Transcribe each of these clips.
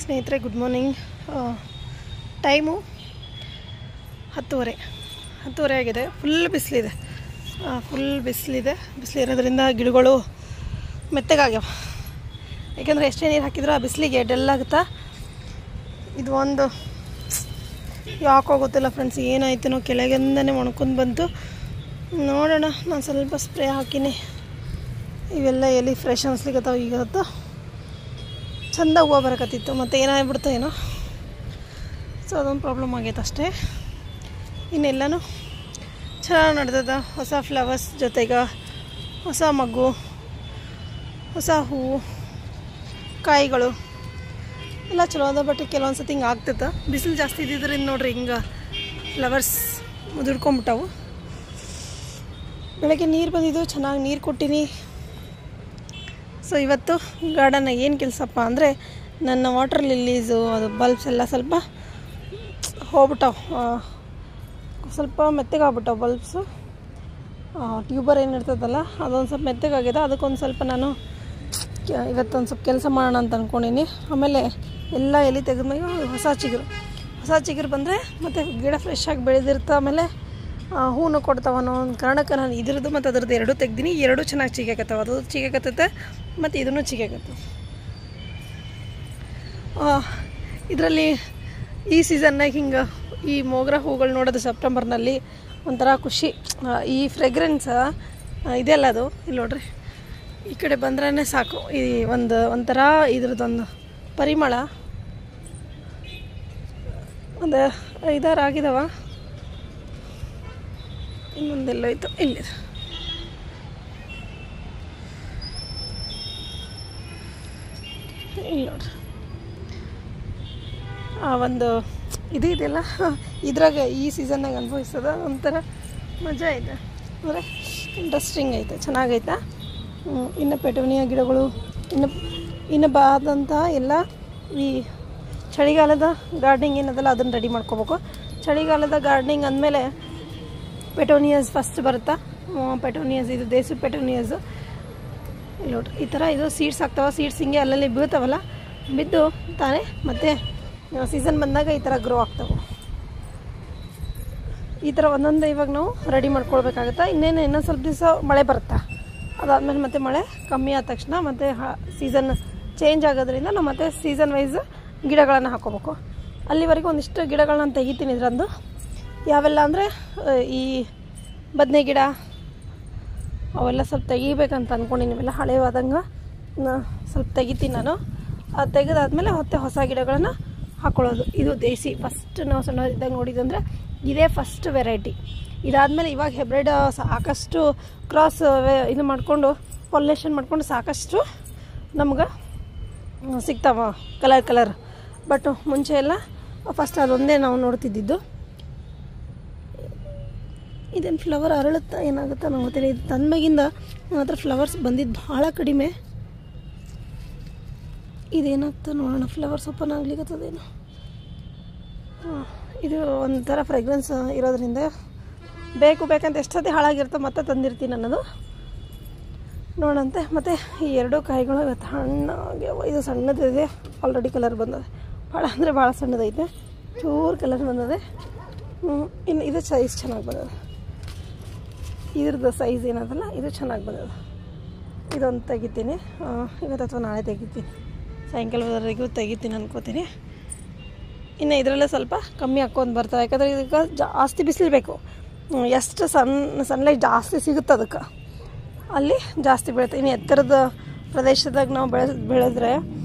ಸ್ನೇಹಿತರೆ, good morning. Time 10:30 ಆಗಿದೆ. Full ಬಿಸಿಲಿದೆ. ಬಿಸಿಲಿರೋದ್ರಿಂದ ಗಿಡಗಳು ಮೆತ್ತಗಾಗ್ಯಾವ. ಯಾಕೆಂದರೆ ಎಷ್ಟೇ ನೀರು ಹಾಕಿದ್ರೂ ಆ ಬಿಸಿಲಿಗೆ ಡೆಲ್ಲಾಗುತ್ತಾ. ಇದು ಒಂದು ಯಾಕೋ ಗೊತ್ತಿಲ್ಲ ಫ್ರೆಂಡ್ಸ್, ಏನಾಯ್ತು ಕೆಳಗಿಂದನೇ ಒಣಕೊಂಡು ಬಂತು. ನೋಡೋಣ, ನಾನು ಸ್ವಲ್ಪ ಸ್ಪ್ರೇ ಹಾಕಿನಿ. ಇವೆಲ್ಲ ಎಲ್ಲಿ ಫ್ರೆಶ್ ಅನಿಸ್ಲಿಕ್ಕತ್ತಾವ. ಈಗ ಹೊತ್ತು ಚಂದ ಹೂವು ಬರಕತ್ತಿತ್ತು, ಮತ್ತು ಏನಾಗ್ಬಿಡ್ತು ಏನೋ. ಸೊ ಅದೊಂದು ಪ್ರಾಬ್ಲಮ್ ಆಗೈತೆ ಅಷ್ಟೇ. ಇನ್ನೆಲ್ಲನೂ ಚೆನ್ನಾಗಿ ನಡೆದದ. ಹೊಸ ಫ್ಲವರ್ಸ್ ಜೊತೆಗೆ ಹೊಸ ಮಗ್ಗು, ಹೊಸ ಹೂವು, ಕಾಯಿಗಳು ಎಲ್ಲ ಚಲೋ ಅದ. ಬಟ್ ಕೆಲವೊಂದು ಸತಿ ಹಿಂಗೆ ಆಗ್ತೈತೆ. ಬಿಸಿಲು ಜಾಸ್ತಿ ಇದ್ದಿದ್ದರಿಂದ ನೋಡ್ರಿ ಹಿಂಗೆ ಫ್ಲವರ್ಸ್ ಮುದುಡ್ಕೊಂಬಿಟ್ಟವು. ಬೆಳಗ್ಗೆ ನೀರು ಬಂದಿದ್ದು, ಚೆನ್ನಾಗಿ ನೀರು ಕೊಟ್ಟಿನಿ. ಸೊ ಇವತ್ತು ಗಾರ್ಡನ್ನಾಗ ಏನು ಕೆಲಸಪ್ಪ ಅಂದರೆ, ನನ್ನ ವಾಟರ್ ಲಿಲ್ಲೀಸು ಅದು ಬಲ್ಬ್ಸ್ ಎಲ್ಲ ಸ್ವಲ್ಪ ಹೋಗ್ಬಿಟ್ಟವು, ಸ್ವಲ್ಪ ಮೆತ್ತಗಾಗ್ಬಿಟ್ಟವು ಬಲ್ಬ್ಸು. ಟ್ಯೂಬರ್ ಏನಿರ್ತದಲ್ಲ ಅದೊಂದು ಸ್ವಲ್ಪ ಮೆತ್ತಗಾಗಿದೆ. ಅದಕ್ಕೊಂದು ಸ್ವಲ್ಪ ನಾನು ಇವತ್ತೊಂದು ಸ್ವಲ್ಪ ಕೆಲಸ ಮಾಡೋಣ ಅಂತ ಅಂದ್ಕೊಂಡಿನಿ. ಆಮೇಲೆ ಎಲ್ಲ ಎಲೆ ತೆಗೆದ್ಮೇಲೆ ಹೊಸ ಚಿಗುರು ಬಂದರೆ ಮತ್ತು ಗಿಡ ಫ್ರೆಶ್ ಆಗಿ ಬೆಳೆದಿರ್ತಾ. ಆಮೇಲೆ ಹೂನು ಕೊಡ್ತಾವ ಅನ್ನೋ ಒಂದು ಕಾರಣಕ್ಕೆ ನಾನು ಇದ್ರದ್ದು ಮತ್ತು ಅದ್ರದ್ದು ಎರಡೂ ತೆಗ್ದೀನಿ. ಎರಡೂ ಚೆನ್ನಾಗಿ ಚಿಗಾಕತ್ತವ. ಅದು ಚಿಗಾಕತ್ತೈತೆ ಮತ್ತು ಇದನ್ನು ಚಿಗಾಕತ್ತವ. ಇದರಲ್ಲಿ ಈ ಸೀಸನ್ನಾಗ ಹಿಂಗೆ ಈ ಮೋಗ್ರಾ ಹೂಗಳು ನೋಡೋದು ಸೆಪ್ಟೆಂಬರ್ನಲ್ಲಿ ಒಂಥರ ಖುಷಿ. ಈ ಫ್ರೆಗ್ರೆನ್ಸ್ ಇದೆಲ್ಲ ಅದು ಇಲ್ಲಿ ನೋಡ್ರಿ, ಈ ಕಡೆ ಬಂದ್ರೇ ಸಾಕು. ಈ ಒಂಥರ ಇದ್ರದ್ದೊಂದು ಪರಿಮಳ. ಒಂದು 5-6 ಆಗಿದಾವ. ಇನ್ನೊಂದೆಲ್ಲೋಯ್ತು, ಇಲ್ಲಿದೆ. ಇಲ್ಲಿ ನೋಡ್ರಿ, ಒಂದು ಇದು ಇದೆಯಲ್ಲ, ಇದ್ರಾಗ ಈ ಸೀಸನ್ನಾಗ ಅನುಭವಿಸೋದು ಒಂಥರ ಮಜಾ ಐತೆ. ಅಂದರೆ ಇಂಟ್ರೆಸ್ಟಿಂಗ್ ಐತೆ, ಚೆನ್ನಾಗೈತೆ. ಇನ್ನು ಪೆಟೋನಿಯಾ ಗಿಡಗಳು ಇನ್ನು ಬಾದಂಥ ಎಲ್ಲ ಈ ಚಳಿಗಾಲದ ಗಾರ್ಡನಿಂಗ್ ಏನದಲ್ಲ ಅದನ್ನು ರೆಡಿ ಮಾಡ್ಕೋಬೇಕು. ಚಳಿಗಾಲದ ಗಾರ್ಡನಿಂಗ್ ಅಂದಮೇಲೆ ಪೆಟೋನಿಯಾಸ್ ಫಸ್ಟ್ ಬರುತ್ತಾ. ಪೆಟೋನಿಯಾಸ್ ಇದು ದೇಸಿ ಪೆಟೋನಿಯಾಸು. ಇಲ್ಲಿ ನೋಡ್ರಿ, ಈ ಥರ ಇದು ಸೀಡ್ಸ್ ಆಗ್ತಾವೆ. ಸೀಡ್ಸ್ ಹಿಂಗೆ ಅಲ್ಲಲ್ಲಿ ಬೀಳ್ತಾವಲ್ಲ, ಬಿದ್ದು ತಾನೇ ಮತ್ತು ಸೀಸನ್ ಬಂದಾಗ ಈ ಥರ ಗ್ರೋ ಆಗ್ತಾವೆ. ಈ ಥರ ಒಂದೊಂದೇ ಇವಾಗ ನಾವು ರೆಡಿ ಮಾಡ್ಕೊಳ್ಬೇಕಾಗತ್ತೆ. ಇನ್ನೊಂದು ಸ್ವಲ್ಪ ದಿವಸ ಮಳೆ ಬರುತ್ತಾ, ಅದಾದಮೇಲೆ ಮತ್ತೆ ಮಳೆ ಕಮ್ಮಿ ಆದ ತಕ್ಷಣ ಮತ್ತು ಸೀಸನ್ ಚೇಂಜ್ ಆಗೋದ್ರಿಂದ ನಾವು ಮತ್ತೆ ಸೀಸನ್ ವೈಸ್ ಗಿಡಗಳನ್ನು ಹಾಕ್ಕೋಬೇಕು. ಅಲ್ಲಿವರೆಗೂ ಒಂದಿಷ್ಟು ಗಿಡಗಳನ್ನ ತೆಗಿತೀನಿ. ಇದರಂದು ಯಾವೆಲ್ಲ ಅಂದರೆ ಈ ಬದನೆ ಗಿಡ ಅವೆಲ್ಲ ಸ್ವಲ್ಪ ತೆಗಿಬೇಕಂತ ಅಂದ್ಕೊಂಡು ನೀವೆಲ್ಲ ಹಳೆವಾದಂಗೆ ಸ್ವಲ್ಪ ತೆಗಿತೀನಿ ನಾನು. ಅದು ತೆಗೆದಾದ್ಮೇಲೆ ಮತ್ತೆ ಹೊಸ ಗಿಡಗಳನ್ನು ಹಾಕ್ಕೊಳ್ಳೋದು. ಇದು ದೇಸಿ ಫಸ್ಟ್ ನಾವು ಸಣ್ಣದಾಗ ನೋಡಿದಂದರೆ ಇದೇ ಫಸ್ಟ್ ವೆರೈಟಿ. ಇದಾದಮೇಲೆ ಇವಾಗ ಹೆಬ್ರಿಡ್ ಸಾಕಷ್ಟು ಕ್ರಾಸ್ ಇದು ಮಾಡಿಕೊಂಡು ಪಾಲಿನೇಷನ್ ಮಾಡಿಕೊಂಡು ಸಾಕಷ್ಟು ನಮ್ಗೆ ಸಿಗ್ತಾವ ಕಲರ್. ಬಟ್ ಮುಂಚೆ ಎಲ್ಲ ಫಸ್ಟ್ ಅದೊಂದೇ ನಾವು ನೋಡ್ತಿದ್ದಿದ್ದು. ಇದೇನು ಫ್ಲವರ್ ಅರಳುತ್ತಾ ಏನಾಗುತ್ತಾ ನಂಗೆ ಗೊತ್ತಿಲ್ಲ. ಇದು ತಂದ್ಮೇಗಿಂದ ನನ್ನ ಹತ್ರ ಫ್ಲವರ್ಸ್ ಬಂದಿದ್ದು ಭಾಳ ಕಡಿಮೆ. ಇದೇನಾಗ್ತಾ ನೋಡೋಣ, ಫ್ಲವರ್ಸ್ ಓಪನ್ ಆಗ್ಲಿಕ್ಕತ್ತದೇನು. ಇದು ಒಂಥರ ಫ್ರೆಗ್ರೆನ್ಸ್ ಇರೋದ್ರಿಂದ ಬೇಕಂತ ಎಷ್ಟೊತ್ತಿ ಹಾಳಾಗಿರ್ತವೆ ಮತ್ತೆ ತಂದಿರ್ತೀನಿ ಅನ್ನೋದು ನೋಡಂತೆ. ಮತ್ತು ಈ ಎರಡೂ ಕಾಯಿಗಳು ಇವತ್ತು ಹಣ್ಣಾಗಿ, ಇದು ಸಣ್ಣದಿದೆ, ಆಲ್ರೆಡಿ ಕಲರ್ ಬಂದದೆ. ಭಾಳ ಅಂದರೆ ಭಾಳ ಸಣ್ಣದೈತೆ, ಚೂರು ಕಲರ್ ಬಂದದೆ. ಇನ್ನು ಇದು ಸೈಜ್ ಚೆನ್ನಾಗಿ ಬಂದದೆ. ಇದ್ರದ್ದು ಸೈಜ್ ಏನದಲ್ಲ ಇದು ಚೆನ್ನಾಗಿ ಬಂದದ. ಇದೊಂದು ತೆಗಿತೀನಿ ಇವತ್ತು ಅಥವಾ ನಾಳೆ ತೆಗಿತೀನಿ, ಸಾಯಂಕಾಲದವರೆಗೂ ತೆಗಿತೀನಿ ಅನ್ಕೋತೀನಿ. ಇನ್ನು ಇದರಲ್ಲೇ ಸ್ವಲ್ಪ ಕಮ್ಮಿ ಹಾಕ್ಕೊಂಡು ಬರ್ತವೆ. ಯಾಕಂದರೆ ಇದಕ್ಕೆ ಜಾಸ್ತಿ ಬಿಸಿಲು ಬೇಕು. ಎಷ್ಟು ಸನ್ಲೈಟ್ ಜಾಸ್ತಿ ಸಿಗುತ್ತೆ ಅದಕ್ಕೆ, ಅಲ್ಲಿ ಜಾಸ್ತಿ ಬೆಳೀತದೆ. ಇನ್ನು ಎತ್ತರದ ಪ್ರದೇಶದಾಗ ನಾವು ಬೆಳೆದ್ರೆ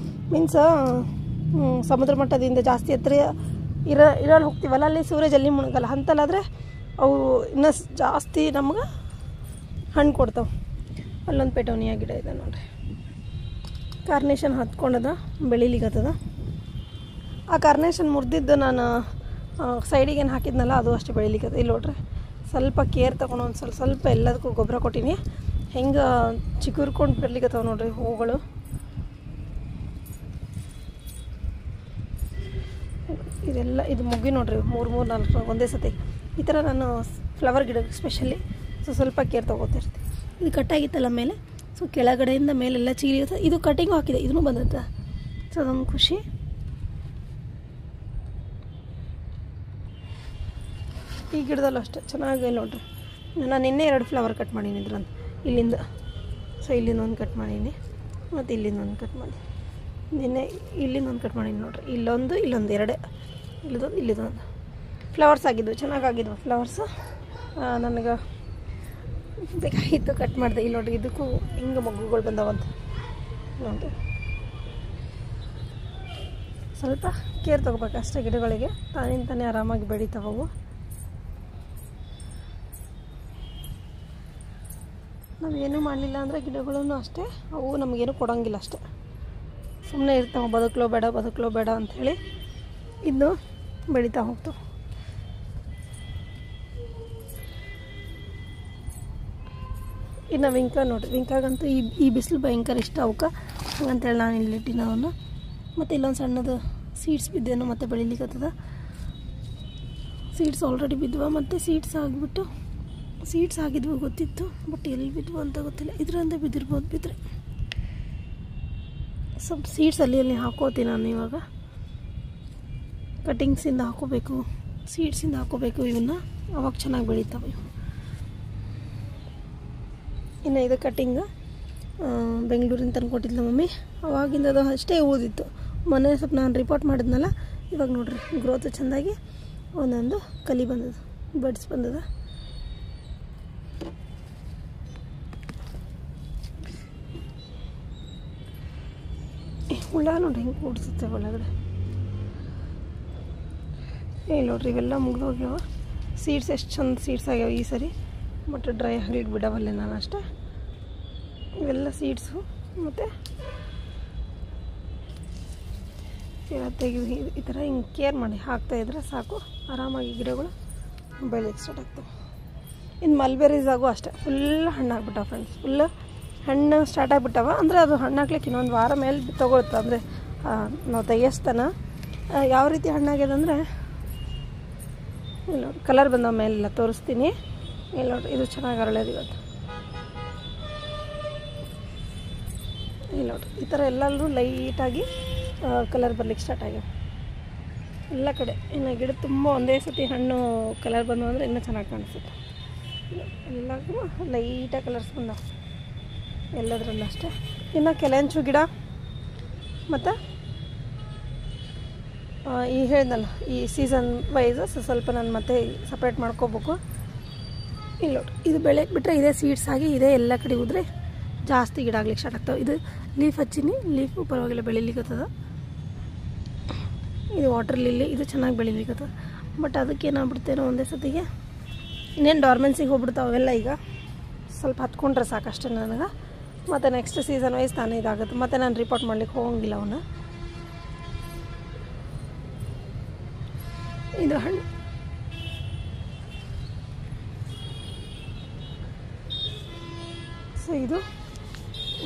ಮೀನ್ಸ್ ಸಮುದ್ರ ಮಟ್ಟದಿಂದ ಜಾಸ್ತಿ ಎತ್ತರ ಇರಲು ಹೋಗ್ತೀವಲ್ಲ, ಅಲ್ಲಿ ಸೂರ್ಯ ಜಲ್ದಿ ಮುಣಗಲ್ಲ. ಅಂತಲ್ಲಾದರೆ ಅವು ಇನ್ನೂ ಜಾಸ್ತಿ ನಮ್ಗೆ ಹಣ್ಣು ಕೊಡ್ತಾವೆ. ಅಲ್ಲೊಂದು ಪೆಟೋನಿಯಾ ಗಿಡ ಇದೆ ನೋಡಿರಿ, ಕಾರ್ನೇಷನ್ ಹತ್ಕೊಂಡದ, ಬೆಳೀಲಿಕ್ಕತ್ತದ. ಆ ಕಾರ್ನೇಷನ್ ಮುರಿದಿದ್ದು ನಾನು ಸೈಡಿಗೆ ಏನು ಹಾಕಿದ್ನಲ್ಲ ಅದು ಅಷ್ಟು ಬೆಳೀಲಿಕ್ಕದ. ಇಲ್ಲಿ ನೋಡ್ರಿ, ಸ್ವಲ್ಪ ಕೇರ್ ತೊಗೊಂಡು ಒಂದು ಸ್ವಲ್ಪ ಎಲ್ಲದಕ್ಕೂ ಗೊಬ್ಬರ ಕೊಟ್ಟೀನಿ. ಹೆಂಗೆ ಚಿಗುರ್ಕೊಂಡು ಬರ್ಲಿಕ್ಕತ್ತವ ನೋಡ್ರಿ ಹೂಗಳು. ಇದೆಲ್ಲ ಇದು ಮುಗಿ ನೋಡ್ರಿ, 3-4 ಒಂದೇ ಸತಿ. ಈ ಥರ ನಾನು ಫ್ಲವರ್ ಗಿಡಕ್ಕೆ ಸ್ಪೆಷಲಿ ಸ್ವಲ್ಪ ಕೇರ್ ತೊಗೋತಿರ್ತೀನಿ. ಇದು ಕಟ್ಟಾಗಿತ್ತಲ್ಲ ಮೇಲೆ, ಸೊ ಕೆಳಗಡೆಯಿಂದ ಮೇಲೆಲ್ಲ ಚೀಲಿರುತ್ತೆ. ಇದು ಕಟಿಂಗು ಹಾಕಿದೆ, ಇದೂ ಬಂದೈತೆ. ಸೊ ಅದೊಂದು ಖುಷಿ. ಈ ಗಿಡದಲ್ಲೂ ಅಷ್ಟೇ ಚೆನ್ನಾಗಿ ನೋಡ್ರಿ. ನಾನು ನಿನ್ನೆ 2 ಫ್ಲವರ್ ಕಟ್ ಮಾಡೀನಿ ಇದ್ರಂತ ಇಲ್ಲಿಂದ. ಸೊ ಇಲ್ಲಿಂದ ಒಂದು ಕಟ್ ಮಾಡೀನಿ ಮತ್ತು ಇಲ್ಲಿಂದ ಒಂದು ಕಟ್ ಮಾಡಿ, ನಿನ್ನೆ ಇಲ್ಲಿಂದ ಒಂದು ಕಟ್ ಮಾಡೀನಿ ನೋಡ್ರಿ. ಇಲ್ಲೊಂದು ಎರಡೇ, ಇಲ್ಲಿದೊಂದು ಫ್ಲವರ್ಸ್ ಆಗಿದ್ವು, ಚೆನ್ನಾಗಾಗಿದ್ವು ಫ್ಲವರ್ಸು. ನನಗೆ ಬೇಕಾಗಿತ್ತು, ಕಟ್ ಮಾಡಿದೆ. ಇಲ್ಲಿ ನೋಡ್ರಿ, ಇದಕ್ಕೂ ಹಿಂಗೆ ಮೊಗ್ಗುಗಳು ಬಂದವಂತ ನೋಡ್ರಿ. ಸ್ವಲ್ಪ ಕೇರ್ ತೊಗೋಬೇಕು ಅಷ್ಟೇ ಗಿಡಗಳಿಗೆ, ತಾನೇ ಆರಾಮಾಗಿ ಬೆಳೀತಾವವು. ನಾವೇನು ಮಾಡಲಿಲ್ಲ ಅಂದರೆ ಗಿಡಗಳೂ ಅಷ್ಟೇ, ಅವು ನಮಗೇನು ಕೊಡೋಂಗಿಲ್ಲ ಅಷ್ಟೇ, ಸುಮ್ಮನೆ ಇರ್ತಾವೆ. ಬದುಕಲೋ ಬೇಡ ಅಂಥೇಳಿ ಇನ್ನು ಬೆಳೀತಾ ಹೋಗ್ತಾವೆ. ಇನ್ನು ವಿಂಕ ನೋಡಿರಿ, ವಿಂಕಾಗಂತೂ ಈ ಬಿಸಿಲು ಭಯಂಕರ ಇಷ್ಟ ಅವಕ್ಕೆ, ಹಂಗಂತೇಳಿ ನಾನು ಇಲ್ಲಿಟ್ಟಿನ ಅವನ್ನ. ಮತ್ತು ಇಲ್ಲೊಂದು ಸಣ್ಣದು ಸೀಡ್ಸ್ ಬಿದ್ದೇನೋ ಮತ್ತೆ ಬೆಳಿಲಿಕ್ಕತ್ತದ. ಸೀಡ್ಸ್ ಆಲ್ರೆಡಿ ಬಿದ್ದುವ, ಮತ್ತು ಸೀಡ್ಸ್ ಆಗಿದ್ವು ಗೊತ್ತಿತ್ತು, ಬಟ್ ಎಲ್ಲಿ ಬಿದ್ವು ಅಂತ ಗೊತ್ತಿಲ್ಲ. ಇದರಿಂದ ಬಿದ್ದಿರ್ಬೋದು. ಬಿದ್ದರೆ ಸ್ವಲ್ಪ ಸೀಡ್ಸ್ ಅಲ್ಲಿ ಹಾಕೋತೀನಿ ನಾನು ಇವಾಗ. ಕಟಿಂಗ್ಸಿಂದ ಹಾಕೋಬೇಕು, ಸೀಡ್ಸಿಂದ ಹಾಕೋಬೇಕು ಇವನ್ನ, ಅವಾಗ ಚೆನ್ನಾಗಿ ಬೆಳೀತಾವೆ ಇವು. ಇನ್ನು ಇದು ಕಟ್ಟಿಂಗ್ ಬೆಂಗಳೂರಿಂದ ತಂದು ಕೊಟ್ಟಿದ್ಲ ಮಮ್ಮಿ. ಅವಾಗಿಂದ ಅದು ಅಷ್ಟೇ ಓದಿತ್ತು. ಮೊನ್ನೆ ಸ್ವಲ್ಪ ನಾನು ರಿಪೋರ್ಟ್ ಮಾಡಿದ್ನಲ್ಲ, ಇವಾಗ ನೋಡ್ರಿ ಗ್ರೋತ್ ಚೆಂದಾಗಿ ಒಂದೊಂದು ಕಲಿ ಬಂದದ, ಬಡ್ಸ್ ಬಂದದ. ಹುಳ ನೋಡ್ರಿ ಹಿಂಗೆ ಕೂಡಿಸುತ್ತೆ ಒಳಗಡೆ. ನೋಡ್ರಿ ಇವೆಲ್ಲ ಮುಗಿದೋಗ್ಯಾವ. ಸೀಡ್ಸ್ ಎಷ್ಟು ಚಂದ ಸೀಡ್ಸ್ ಆಗ್ಯಾವ ಈ ಸರಿ, ಬಟ್ ಡ್ರೈ ಆಗ್ಲಿಕ್ಕೆ ಬಿಡವಲ್ಲೆ ನಾನು ಅಷ್ಟೇ. ಇವೆಲ್ಲ ಸೀಡ್ಸು, ಮತ್ತು ತೆಗೆದು ಈ ಥರ ಹಿಂಗೆ ಕೇರ್ ಮಾಡಿ ಹಾಕ್ತಾಯಿದ್ರೆ ಸಾಕು, ಆರಾಮಾಗಿ ಗಿಡಗಳು ಬೆಳೆಯೋಕ್ಕೆ ಸ್ಟಾರ್ಟ್ ಆಗ್ತವೆ. ಇನ್ನು ಮಲ್ಬೆರೀಸಾಗೂ ಅಷ್ಟೇ ಫುಲ್ ಹಣ್ಣು ಆಗ್ಬಿಟ್ಟವ ಫ್ರೆಂಡ್ಸ್, ಫುಲ್ ಹಣ್ಣು ಸ್ಟಾರ್ಟ್ ಆಗಿಬಿಟ್ಟವ. ಅಂದರೆ ಅದು ಹಣ್ಣು ಹಾಕ್ಲಿಕ್ಕೆ ಇನ್ನೊಂದು ವಾರ ಮೇಲೆ ತೊಗೊಳುತ್ತೆ. ಅಂದರೆ ನಾವು ತೆಗಿಯೋಸ್ತನ ಯಾವ ರೀತಿ ಹಣ್ಣಾಗ್ಯದ ಅಂದರೆ, ಇಲ್ಲಿ ನೋಡಿ ಕಲರ್ ಬಂದವ ಮೇಲೆಲ್ಲ ತೋರಿಸ್ತೀನಿ. ಇಲ್ಲಿ ನೋಡಿರಿ, ಇದು ಚೆನ್ನಾಗಿ ಅರಳೋದು ಇವತ್ತು. ಇಲ್ಲಿ ನೋಡಿರಿ, ಈ ಥರ ಎಲ್ಲರೂ ಲೈಟಾಗಿ ಕಲರ್ ಬರ್ಲಿಕ್ಕೆ ಸ್ಟಾರ್ಟ್ ಆಗ್ಯಾವ ಎಲ್ಲ ಕಡೆ. ಇನ್ನು ಗಿಡ ತುಂಬ ಒಂದೇ ಸತಿ ಹಣ್ಣು ಕಲರ್ ಬಂದು ಅಂದರೆ ಇನ್ನೂ ಚೆನ್ನಾಗಿ ಕಾಣಿಸುತ್ತೆ. ಎಲ್ಲರಿಗೂ ಲೈಟಾಗಿ ಕಲರ್ಸ್ ಬಂದವ ಎಲ್ಲದರಲ್ಲೂ ಅಷ್ಟೇ. ಇನ್ನು ಕೆಲಂಚು ಗಿಡ ಮತ್ತು ಈ ಹೇಳಿದ್ನಲ್ಲ, ಈ ಸೀಸನ್ ವೈಸ್ ಸ್ವಲ್ಪ ನಾನು ಮತ್ತೆ ಸಪ್ರೇಟ್ ಮಾಡ್ಕೋಬೇಕು. ಇಲ್ಲಿ ನೋಡಿ, ಇದು ಬೆಳೆಯಕ್ಕೆ ಬಿಟ್ಟರೆ ಇದೇ ಸೀಡ್ಸ್ ಆಗಿ ಇದೇ ಎಲ್ಲ ಕಡೆ ಹೋದರೆ ಜಾಸ್ತಿ ಗಿಡ ಆಗ್ಲಿಕ್ಕೆ ಸ್ಟಾರ್ಟ್ ಆಗ್ತಾವೆ. ಇದು ಲೀಫ್ ಹಚ್ಚಿನಿ, ಲೀಫು ಪರವಾಗಿಲ್ಲ ಬೆಳಿಲಿಕ್ಕತ್ತದ. ಇದು ವಾಟರ್ ಲಿಲ್ಲಿ, ಇದು ಚೆನ್ನಾಗಿ ಬೆಳಿಲಿಕ್ಕತ್ತದ. ಬಟ್ ಅದಕ್ಕೆ ಏನಾಗ್ಬಿಡ್ತೇನೋ ಒಂದೇ ಸತಿಗೆ ಇನ್ನೇನು ಡಾರ್ಮೆನ್ಸಿಗೆ ಹೋಗ್ಬಿಡ್ತಾವೆ ಅವೆಲ್ಲ. ಈಗ ಸ್ವಲ್ಪ ಹತ್ಕೊಂಡ್ರೆ ಸಾಕಷ್ಟೇ ನನಗೆ. ಮತ್ತು ನೆಕ್ಸ್ಟ್ ಸೀಸನ್ ವೈಸ್ ತಾನೇ ಇದಾಗುತ್ತೆ. ಮತ್ತು ನಾನು ರಿಪೋರ್ಟ್ ಮಾಡ್ಲಿಕ್ಕೆ ಹೋಗಂಗಿಲ್ಲ ಅವನ್ನ. ಇದು ಹಣ್ಣು ಸೊ ಇದು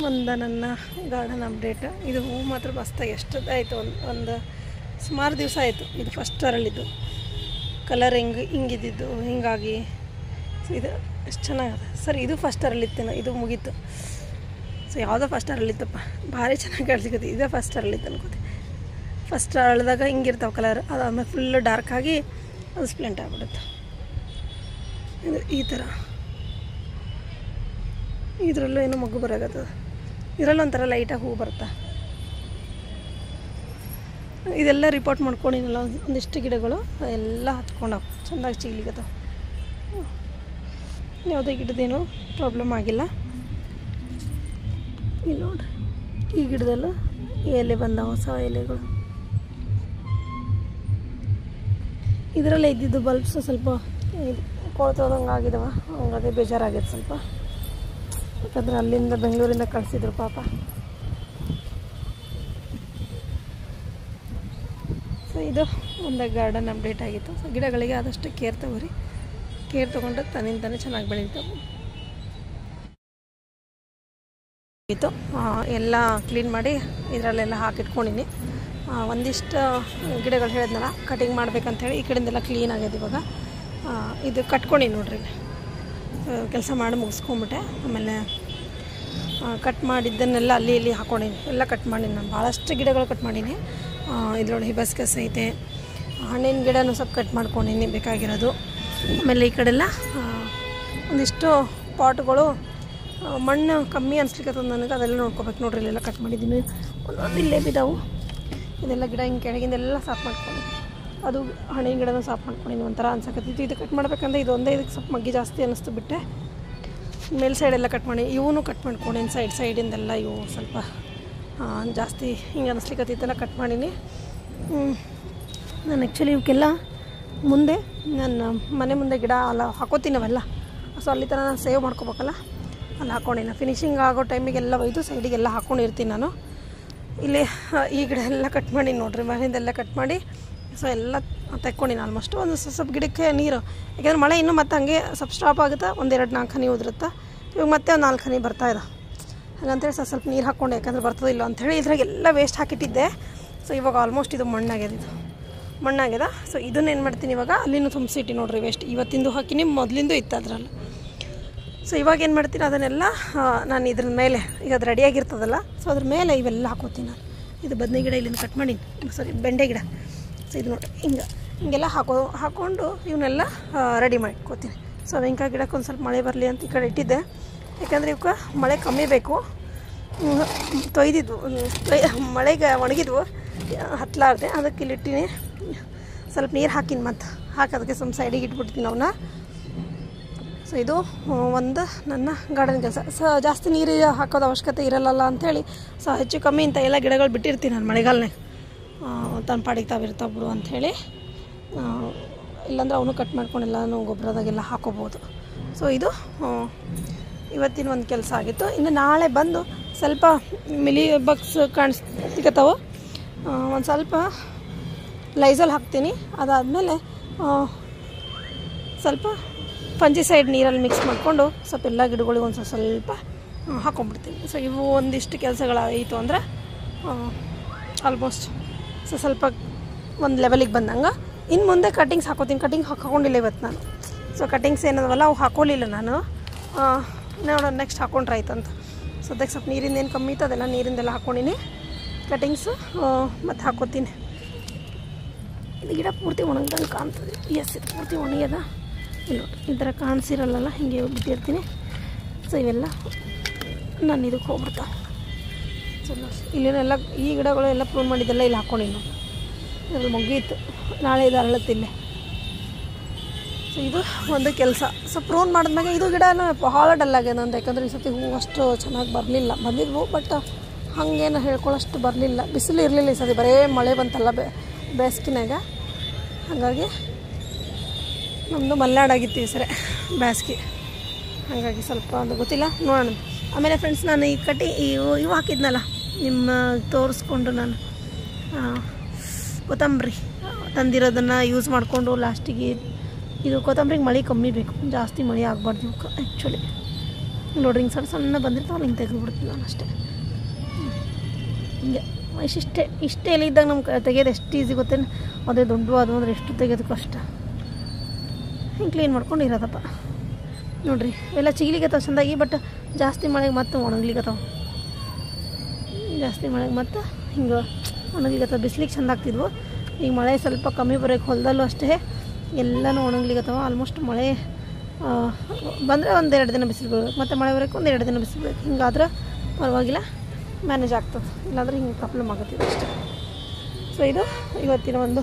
ಒಂದು ನನ್ನ ಗಾರ್ಡನ್ ಅಪ್ಡೇಟ್. ಇದು ಹೂವು ಮಾತ್ರ ಮಸ್ತಾಗಿ ಎಷ್ಟದಾಯಿತು, ಒಂದು ಸುಮಾರು ದಿವಸ ಆಯಿತು. ಇದು ಫಸ್ಟ್ ಅರಳಿದ್ದು, ಕಲರ್ ಹಿಂಗಿದ್ದಿದ್ದು ಹಿಂಗಾಗಿ. ಸೊ ಇದು ಎಷ್ಟು ಚೆನ್ನಾಗಿದೆ ಸರ್. ಇದು ಫಸ್ಟ್ ಅರಳಿತ್ತೇನೋ, ಇದು ಮುಗೀತು. ಸೊ ಯಾವುದೋ ಫಸ್ಟ್ ಅರಳಿತ್ತಪ್ಪ, ಭಾರಿ ಚೆನ್ನಾಗಿ ಕಾಣಿಸಿಕತ್ತಿ. ಇದೇ ಫಸ್ಟ್ ಅರಳಿತ್ತು ಅನ್ಕೋತಿ. ಫಸ್ಟ್ ಅರಳಿದಾಗ ಹಿಂಗಿರ್ತಾವೆ ಕಲರ್, ಅದಾದ್ಮೇಲೆ ಫುಲ್ ಡಾರ್ಕ್ ಆಗಿ ಅದು ಸ್ಪ್ಲೆಂಟ್ ಆಗಿಬಿಡುತ್ತೆ. ಇದು ಈ ಥರ. ಇದರಲ್ಲೂ ಏನೋ ಮಗು ಬರಾಗತ್ತದ. ಇದರಲ್ಲೂ ಒಂಥರ ಲೈಟಾಗಿ ಹೂವು ಬರುತ್ತೆ. ಇದೆಲ್ಲ ರಿಪೋರ್ಟ್ ಮಾಡ್ಕೊಂಡಿನಲ್ಲ ಒಂದಿಷ್ಟು ಗಿಡಗಳು ಎಲ್ಲ ಹತ್ಕೊಂಡವು, ಚೆಂದಾಗಿ ಚಿಗ್ಲಿಕ್ಕತ್ತವ. ಯಾವುದೇ ಗಿಡದೇನೋ ಪ್ರಾಬ್ಲಮ್ ಆಗಿಲ್ಲ. ಇಲ್ಲಿ ನೋಡ್ರಿ, ಈ ಗಿಡದಲ್ಲೂ ಎಲೆ ಬಂದವ, ಹೊಸ ಎಲೆಗಳು. ಇದರಲ್ಲೇ ಇದ್ದಿದ್ದು ಬಲ್ಬ್ಸು ಸ್ವಲ್ಪ ಕೊಳ್ತೋದಂಗೆ ಆಗಿದವ, ಹಂಗದೇ ಬೇಜಾರಾಗ್ಯದ ಸ್ವಲ್ಪ. ಯಾಕಂದರೆ ಅಲ್ಲಿಂದ ಬೆಂಗಳೂರಿಂದ ಕಳಿಸಿದ್ರು ಪಾಪ. ಸೊ ಇದು ಒಂದು ಗಾರ್ಡನ್ ಅಪ್ಡೇಟ್ ಆಗಿತ್ತು. ಸೊ ಗಿಡಗಳಿಗೆ ಆದಷ್ಟು ಕೇರ್ ತಗೋರಿ, ಕೇರ್ ತೊಗೊಂಡ್ರೆ ತನ್ನಿಂತಾನೆ ಚೆನ್ನಾಗಿ ಬೆಳೀತಾವೆ. ಇತ್ತು ಎಲ್ಲ ಕ್ಲೀನ್ ಮಾಡಿ ಇದರಲ್ಲೆಲ್ಲ ಹಾಕಿಟ್ಕೊಂಡಿನಿ. ಒಂದಿಷ್ಟು ಗಿಡಗಳು ಹೇಳಿದ್ನಲ್ಲ ಕಟಿಂಗ್ ಮಾಡ್ಬೇಕಂತೇಳಿ, ಈ ಕಡೆಯಿಂದೆಲ್ಲ ಕ್ಲೀನ್ ಆಗ್ಯದ. ಇವಾಗ ಇದು ಕಟ್ಕೊಂಡು ನೋಡ್ರಿ, ಕೆಲಸ ಮಾಡಿ ಮುಗಿಸ್ಕೊಂಬಿಟ್ಟೆ. ಆಮೇಲೆ ಕಟ್ ಮಾಡಿದ್ದನ್ನೆಲ್ಲ ಅಲ್ಲಿ ಇಲ್ಲಿ ಹಾಕ್ಕೊಂಡಿನಿ, ಎಲ್ಲ ಕಟ್ ಮಾಡೀನಿ ನಾನು. ಭಾಳಷ್ಟು ಗಿಡಗಳು ಕಟ್ ಮಾಡೀನಿ. ಇದ್ರೊಳಗೆ ಹಿಬಸ್ಕಸ್ ಐತೆ, ಹಣ್ಣಿನ ಗಿಡನೂ ಸ್ವಲ್ಪ ಕಟ್ ಮಾಡ್ಕೊಂಡಿನಿ ಬೇಕಾಗಿರೋದು. ಆಮೇಲೆ ಈ ಕಡೆಲ್ಲ ಒಂದಿಷ್ಟು ಪಾಟ್ಗಳು ಮಣ್ಣು ಕಮ್ಮಿ ಅನ್ಸ್ಲಿಕ್ಕತ್ತದ ನನಗೆ, ಅದೆಲ್ಲ ನೋಡ್ಕೋಬೇಕು. ನೋಡ್ರಿ ಇಲ್ಲೆಲ್ಲ ಕಟ್ ಮಾಡಿದ್ದೀನಿ, ಒಂದೊಂದು ಇಲ್ಲೇ ಬಿದ್ದಾವು. ಇದೆಲ್ಲ ಗಿಡ ಹಿಂಗೆ ಕೆಳಗಿಂದೆಲ್ಲ ಸಾಫ್ ಮಾಡ್ಕೊಂಡು, ಅದು ಹಣ್ಣಿನ ಗಿಡನೂ ಸಾಫ್ ಮಾಡ್ಕೊಂಡಿನಿ. ಒಂಥರ ಅನ್ಸಕತ್ತಿತ್ತು. ಇದು ಕಟ್ ಮಾಡ್ಬೇಕಂದ್ರೆ ಇದೊಂದೇ ಇದಕ್ಕೆ ಸ್ವಲ್ಪ ಮಗ್ಗಿ ಜಾಸ್ತಿ ಅನ್ನಿಸ್ತು ಬಿಟ್ಟೆ. ಮೇಲ್ ಸೈಡೆಲ್ಲ ಕಟ್ ಮಾಡಿ, ಇವನು ಕಟ್ ಮಾಡ್ಕೊಂಡೇನು ಸೈಡಿಂದೆಲ್ಲ ಇವು ಸ್ವಲ್ಪ ಜಾಸ್ತಿ ಹಿಂಗೆ ಅನ್ನಿಸ್ಲಿಕ್ಕತ್ತಿತ್ತಲ್ಲ ಕಟ್ ಮಾಡೀನಿ. ನಾನು ಆ್ಯಕ್ಚುಲಿ ಇವಕ್ಕೆಲ್ಲ ಮುಂದೆ ನನ್ನ ಮನೆ ಮುಂದೆ ಗಿಡ ಅಲ್ಲ ಹಾಕೋತೀನಿ ಅವೆಲ್ಲ, ಸೊ ಅಲ್ಲಿ ಥರ ನಾನು ಸೇವ್ ಮಾಡ್ಕೋಬೇಕಲ್ಲ, ಅಲ್ಲಿ ಹಾಕ್ಕೊಂಡಿನ ಫಿನಿಶಿಂಗ್ ಆಗೋ ಟೈಮಿಗೆಲ್ಲ ಒಯ್ದು ಸೈಡಿಗೆಲ್ಲ ಹಾಕ್ಕೊಂಡಿರ್ತೀನಿ ನಾನು. ಇಲ್ಲಿ ಈ ಗಿಡ ಎಲ್ಲ ಕಟ್ ಮಾಡಿ ನೋಡ್ರಿ, ಮನೆಯಿಂದೆಲ್ಲ ಕಟ್ ಮಾಡಿ ಸೊ ಎಲ್ಲ ತೆಕ್ಕೊಂಡಿನಿ ಆಲ್ಮೋಸ್ಟ್. ಒಂದು ಸ್ವಲ್ಪ ಗಿಡಕ್ಕೆ ನೀರು, ಯಾಕೆಂದ್ರೆ ಮಳೆ ಇನ್ನೂ ಮತ್ತೆ ಹಂಗೆ ಸ್ವಲ್ಪ ಸ್ಟಾಪ್ ಆಗುತ್ತೆ, 1-2-4 ಹನಿ ಉದುರುತ್ತೆ. ಇವಾಗ ಮತ್ತೆ ಒಂದು 4 ಹನಿ ಬರ್ತಾಯಿದೆ. ಹಾಗಂತೇಳಿ ಸ್ವಲ್ಪ ನೀರು ಹಾಕ್ಕೊಂಡು, ಯಾಕಂದ್ರೆ ಬರ್ತದೋ ಇಲ್ಲ ಅಂಥೇಳಿ ಇದ್ರಾಗೆಲ್ಲ ವೇಸ್ಟ್ ಹಾಕಿಟ್ಟಿದ್ದೆ. ಸೊ ಇವಾಗ ಆಲ್ಮೋಸ್ಟ್ ಇದು ಮಣ್ಣಾಗ್ಯದ. ಸೊ ಇದನ್ನೇನು ಮಾಡ್ತೀನಿ ಇವಾಗ, ಅಲ್ಲಿನೂ ತುಂಬಿಸಿಟ್ಟು ನೋಡ್ರಿ ವೇಸ್ಟ್ ಇವತ್ತಿಂದು ಹಾಕಿನಿ, ಮೊದಲಿಂದು ಇತ್ತು ಅದರಲ್ಲಿ. ಸೊ ಇವಾಗ ಏನು ಮಾಡ್ತೀನಿ, ಅದನ್ನೆಲ್ಲ ನಾನು ಇದ್ರ ಮೇಲೆ ಈಗ ಅದು ರೆಡಿಯಾಗಿರ್ತದಲ್ಲ, ಸೊ ಅದ್ರ ಮೇಲೆ ಇವೆಲ್ಲ ಹಾಕೋತೀನಿ ನಾನು. ಇದು ಬದನೆ ಗಿಡ ಇಲ್ಲಿಂದ ಕಟ್ ಮಾಡಿ, ಬೆಂಡೆ ಗಿಡ. ಸೊ ಇದು ನೋಡಿರಿ ಹಿಂಗೆಲ್ಲ ಹಾಕ್ಕೊಂಡು ಇವನ್ನೆಲ್ಲ ರೆಡಿ ಮಾಡಿ ಇಟ್ಕೋತೀನಿ. ಸೊ ವೆಂಕಾಯ ಗಿಡಕ್ಕೆ ಒಂದು ಸ್ವಲ್ಪ ಮಳೆ ಬರಲಿ ಅಂತ ಈ ಕಡೆ ಇಟ್ಟಿದ್ದೆ, ಯಾಕಂದರೆ ಇವಕ್ಕೆ ಮಳೆ ಕಮ್ಮಿ ಬೇಕು. ಮಳೆಗೆ ಒಣಗಿದ್ವು ಹತ್ತಲಾರ್ದೆ, ಅದಕ್ಕೆ ಇಲ್ಲಿಟ್ಟಿನಿ. ಸ್ವಲ್ಪ ನೀರು ಹಾಕಿನಿ, ಮತ್ತು ಅದಕ್ಕೆ ಸ್ವಲ್ಪ ಸೈಡಿಗೆ ಇಟ್ಬಿಡ್ತೀನಿ ಅವನ್ನ. ಸೊ ಇದು ಒಂದು ನನ್ನ ಗಾರ್ಡನ್ ಕೆಲಸ. ಸೊ ಜಾಸ್ತಿ ನೀರು ಹಾಕೋದು ಅವಶ್ಯಕತೆ ಇರಲ್ಲ ಅಂಥೇಳಿ ಸೊ ಹೆಚ್ಚು ಕಮ್ಮಿ ಇಂಥ ಎಲ್ಲ ಗಿಡಗಳು ಬಿಟ್ಟಿರ್ತೀನಿ ನಾನು ಮಳೆಗಾಲನೇ, ತನ್ನ ಪಾಡಿಗೆ ತಾವಿರ್ತಾವೆ ಬಿಡು ಅಂಥೇಳಿ. ಇಲ್ಲಾಂದ್ರೆ ಅವನು ಕಟ್ ಮಾಡ್ಕೊಂಡು ಎಲ್ಲನೂ ಗೊಬ್ಬರದಾಗೆಲ್ಲ ಹಾಕೋಬೋದು. ಸೊ ಇದು ಇವತ್ತಿನ ಒಂದು ಕೆಲಸ ಆಗಿತ್ತು. ಇನ್ನು ನಾಳೆ ಬಂದು ಸ್ವಲ್ಪ ಮಿಲಿ ಬಗ್ಸ್ ಕಾಣಿಸ್ತಿಕತ್ತವೆ, ಒಂದು ಸ್ವಲ್ಪ ಲೈಸಲ್ ಹಾಕ್ತೀನಿ. ಅದಾದಮೇಲೆ ಸ್ವಲ್ಪ ಫಂಜಿಸೈಡ್ ನೀರಲ್ಲಿ ಮಿಕ್ಸ್ ಮಾಡಿಕೊಂಡು ಸ್ವಲ್ಪ ಎಲ್ಲ ಗಿಡಗಳಿಗೆ ಒಂದು ಸ್ವಲ್ಪ ಹಾಕ್ಕೊಂಡ್ಬಿಡ್ತೀನಿ. ಸೊ ಇವು ಒಂದಿಷ್ಟು ಕೆಲಸಗಳಾಯಿತು ಅಂದರೆ ಆಲ್ಮೋಸ್ಟ್ ಸ್ವಲ್ಪ ಒಂದು ಲೆವೆಲಿಗೆ ಬಂದಂಗೆ. ಇನ್ನು ಮುಂದೆ ಕಟ್ಟಿಂಗ್ಸ್ ಹಾಕೋತೀನಿ. ಕಟ್ಟಿಂಗ್ ಹಾಕೊಂಡಿಲ್ಲ ಇವತ್ತು ನಾನು. ಸೊ ಕಟ್ಟಿಂಗ್ಸ್ ಏನದವಲ್ಲ ಅವು ಹಾಕೊಳ್ಳಿಲ್ಲ ನಾನು, ನೋಡೋಣ ನೆಕ್ಸ್ಟ್ ಹಾಕೊಂಡ್ರೆ ಆಯ್ತಂತ. ಸೊ ಅದಕ್ಕೆ ಸ್ವಲ್ಪ ನೀರಿಂದ ಏನು ಕಮ್ಮಿ ಇತ್ತು ಅದೆಲ್ಲ ನೀರಿಂದೆಲ್ಲ ಹಾಕ್ಕೊಂಡಿನಿ. ಕಟ್ಟಿಂಗ್ಸು ಮತ್ತು ಹಾಕೋತೀನಿ. ಇದು ಗಿಡ ಪೂರ್ತಿ ಒಣಗ್ದಂಗೆ ಕಾಣ್ತದೆ. ಎಸ್, ಇದು ಪೂರ್ತಿ ಒಣಗ್ಯದ. ಇಲ್ಲ ಈ ಥರ ಕಾಣಿಸಿರಲ್ಲ, ಹಿಂಗೆ ಬಿಟ್ಟಿರ್ತೀನಿ. ಸೊ ಇವೆಲ್ಲ ನಾನು ಇದಕ್ಕೆ ಹೋಗ್ಬಿಡ್ತಾವೆ. ಸೊ ಇಲ್ಲೇನೆಲ್ಲ ಈ ಗಿಡಗಳು ಎಲ್ಲ ಪ್ರೂನ್ ಮಾಡಿದ್ದೆಲ್ಲ ಇಲ್ಲಿ ಹಾಕ್ಕೊಂಡಿನಿ ನಾನು. ಇದ್ರಲ್ಲಿ ಮುಗೀತು, ನಾಳೆ ಇದು ಅರಳುತ್ತಿಲ್ಲ. ಸೊ ಇದು ಒಂದು ಕೆಲಸ. ಸೊ ಪ್ರೂನ್ ಮಾಡಿದ್ಮ್ಯಾಗೆ ಇದು ಗಿಡನೂ ಭಾಳ ಡಲ್ಲಾಗ್ಯದ ನಂದು, ಯಾಕಂದ್ರೆ ಈ ಸತಿ ಹೂವು ಅಷ್ಟು ಚೆನ್ನಾಗಿ ಬಂದಿದ್ವು, ಬಟ್ ಹಾಗೇನು ಹೇಳ್ಕೊಳ್ಳೋಷ್ಟು ಬರಲಿಲ್ಲ. ಬಿಸಿಲು ಇರಲಿಲ್ಲ ಈ ಸತಿ, ಬರೇ ಮಳೆ ಬಂತಲ್ಲ ಬೇಸಿಗೆನಾಗ. ಹಾಗಾಗಿ ನಮ್ಮದು ಮಲೆನಾಡಾಗಿತ್ತು ಈ ಸರಿ ಬೇಸಿಗೆ, ಹಾಗಾಗಿ ಸ್ವಲ್ಪ ಅದು ಗೊತ್ತಿಲ್ಲ, ನೋಡೋಣ. ಆಮೇಲೆ ಫ್ರೆಂಡ್ಸ್, ನಾನು ಈ ಇವು ಹಾಕಿದ್ನಲ್ಲ ನಿಮ್ಮ ತೋರಿಸ್ಕೊಂಡು, ನಾನು ಕೊತ್ತಂಬರಿ ತಂದಿರೋದನ್ನು ಯೂಸ್ ಮಾಡಿಕೊಂಡು ಲಾಸ್ಟಿಗೆ ಇದು ಕೊತ್ತಂಬರಿಗೆ ಮಳೆ ಕಮ್ಮಿ ಬೇಕು, ಜಾಸ್ತಿ ಮಳೆ ಆಗಬಾರ್ದು ಇವಕ್ಕೆ. ಆ್ಯಕ್ಚುಲಿ ನೋಡ್ರಿ ಹಿಂಗೆ ಸಣ್ಣ ಬಂದಿರ್ತಾವಲ್ಲ, ಹಿಂಗೆ ತೆಗೆದುಬಿಡ್ತೀನಿ ನಾನು ಅಷ್ಟೇ. ಹಿಂಗೆ ಇಷ್ಟೇ ಎಲೆ ಇದ್ದಾಗ ನಮ್ಗೆ ತೆಗೆಯೋದು ಎಷ್ಟು ಈಸಿ ಗೊತ್ತೇನು, ಅದೇ ದೊಡ್ಡ ಅದು ಅಂದರೆ ಎಷ್ಟು ತೆಗೆಯೋದು ಕಷ್ಟ. ಹಿಂಗೆ ಕ್ಲೀನ್ ಮಾಡ್ಕೊಂಡು ಇರೋದಪ್ಪ. ನೋಡಿರಿ ಎಲ್ಲ ಚಿಗಿಲಿಗತ್ತವ ಚೆಂದಾಗಿ, ಬಟ್ ಜಾಸ್ತಿ ಮಳೆಗೆ ಮತ್ತೆ ಒಣಗ್ಲಿಕ್ಕತ್ತವ. ಜಾಸ್ತಿ ಮಳೆಗೆ ಮತ್ತು ಹಿಂಗೆ ಒಣಗ್ಲಿಕ್ಕತ್ತವ. ಬಿಸ್ಲಿಗೆ ಚೆಂದ ಆಗ್ತಿದ್ವು. ಈಗ ಮಳೆ ಸ್ವಲ್ಪ ಕಮ್ಮಿ ಬರೋಕ್ಕೆ ಹೊಲದಲ್ಲೂ ಅಷ್ಟೇ ಎಲ್ಲನೂ ಒಣಗ್ಲಿಕ್ಕತ್ತವ. ಆಲ್ಮೋಸ್ಟ್ ಮಳೆ ಬಂದರೆ 1-2 ದಿನ ಬಿಸಿಲು ಬೀಳ್ಬೇಕು, ಮತ್ತು ಮಳೆ ಬರೋಕ್ಕೆ 1-2 ದಿನ ಬಿಸಿಲು ಬೀಳ್ಬೇಕು. ಹಿಂಗಾದ್ರೆ ಪರವಾಗಿಲ್ಲ, ಮ್ಯಾನೇಜ್ ಆಗ್ತದೆ. ಇಲ್ಲಾಂದ್ರೆ ಹಿಂಗೆ ಪ್ರಾಬ್ಲಮ್ ಆಗುತ್ತಿದೆ ಅಷ್ಟೇ. ಸೊ ಇದು ಇವತ್ತಿನ ಒಂದು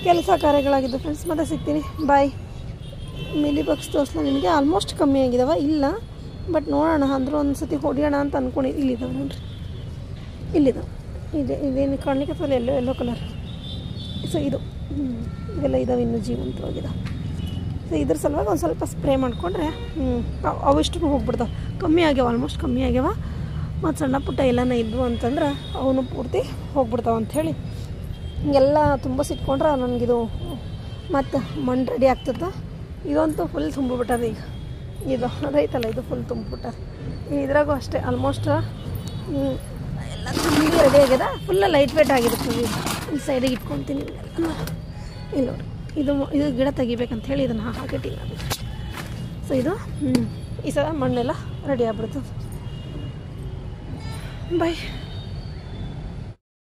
ಕೆಲಸ ಕಾರ್ಯಗಳಾಗಿದ್ದು ಫ್ರೆಂಡ್ಸ್. ಮತ್ತೆ ಸಿಗ್ತೀನಿ, ಬಾಯ್. ಮಿಲಿ ಬಗ್ಸ್ ತೋರಿಸ್ಲ ನಿಮಗೆ ಆಲ್ಮೋಸ್ಟ್ ಕಮ್ಮಿ ಆಗಿದಾವ, ಇಲ್ಲ ಬಟ್ ನೋಡೋಣ ಅಂದರೂ ಒಂದು ಸತಿ ಹೊಡಿಯೋಣ ಅಂತ ಅಂದ್ಕೊಂಡು. ಇಲ್ಲಿದ್ದಾವೆ ನೋಡಿರಿ, ಇಲ್ಲಿದ್ದಾವೆ. ಇದೇನು ಕಾಣ್ಲಿಕ್ಕತ್ತಲ್ಲ, ಎಲ್ಲೋ ಕಲರ್. ಸೊ ಇದು ಇವೆಲ್ಲ ಇದಾವೆ, ಇನ್ನೂ ಜೀವಂತವಾಗಿದ್ದಾವೆ. ಸೊ ಇದ್ರ ಸಲುವಾಗಿ ಒಂದು ಸ್ವಲ್ಪ ಸ್ಪ್ರೇ ಮಾಡಿಕೊಂಡ್ರೆ ಅವಿಷ್ಟು ಹೋಗ್ಬಿಡ್ತಾವೆ. ಕಮ್ಮಿ ಆಗ್ಯಾವ, ಆಲ್ಮೋಸ್ಟ್ ಕಮ್ಮಿ ಆಗ್ಯಾವ. ಮತ್ತು ಸಣ್ಣ ಪುಟ್ಟ ಎಲ್ಲನ ಇದ್ವು ಅಂತಂದ್ರೆ ಅವನು ಪೂರ್ತಿ ಹೋಗ್ಬಿಡ್ತಾವೆ ಅಂಥೇಳಿ ಹಿಂಗೆಲ್ಲ ತುಂಬಿಸಿಟ್ಕೊಂಡ್ರೆ ನನಗಿದು ಮತ್ತು ಮಣ್ಣು ರೆಡಿ ಆಗ್ತದೆ. ಇದಂತೂ ಫುಲ್ ತುಂಬಿಬಿಟ್ಟದೆ. ಈಗ ಇದು ಅದೈತಲ್ಲ, ಇದು ಫುಲ್ ತುಂಬಿಬಿಟ್ಟಾರೆ. ಇದ್ರಾಗೂ ಅಷ್ಟೇ ಆಲ್ಮೋಸ್ಟ್ ಎಲ್ಲ ತುಂಬಿ ರೆಡಿ ಆಗ್ಯದ. ಫುಲ್ಲ ಲೈಟ್ ವೇಟ್ ಆಗಿರುತ್ತೆ. ಇಲ್ಲಿ ಸೈಡಿಗೆ ಇಟ್ಕೊತೀನಿ ಎಲ್ಲ. ಇಲ್ಲ ನೋಡಿ, ಇದು ಗಿಡ ತೆಗಿಬೇಕಂತ ಹೇಳಿ ಇದನ್ನು ಹಾಕಿಟ್ಟಿಲ್ಲ ನಾನು. ಸೊ ಇದು ಈ ಸಲ ಮಣ್ಣೆಲ್ಲ ರೆಡಿ ಆಗ್ಬಿಡ್ತದೆ. ಬಾಯ್.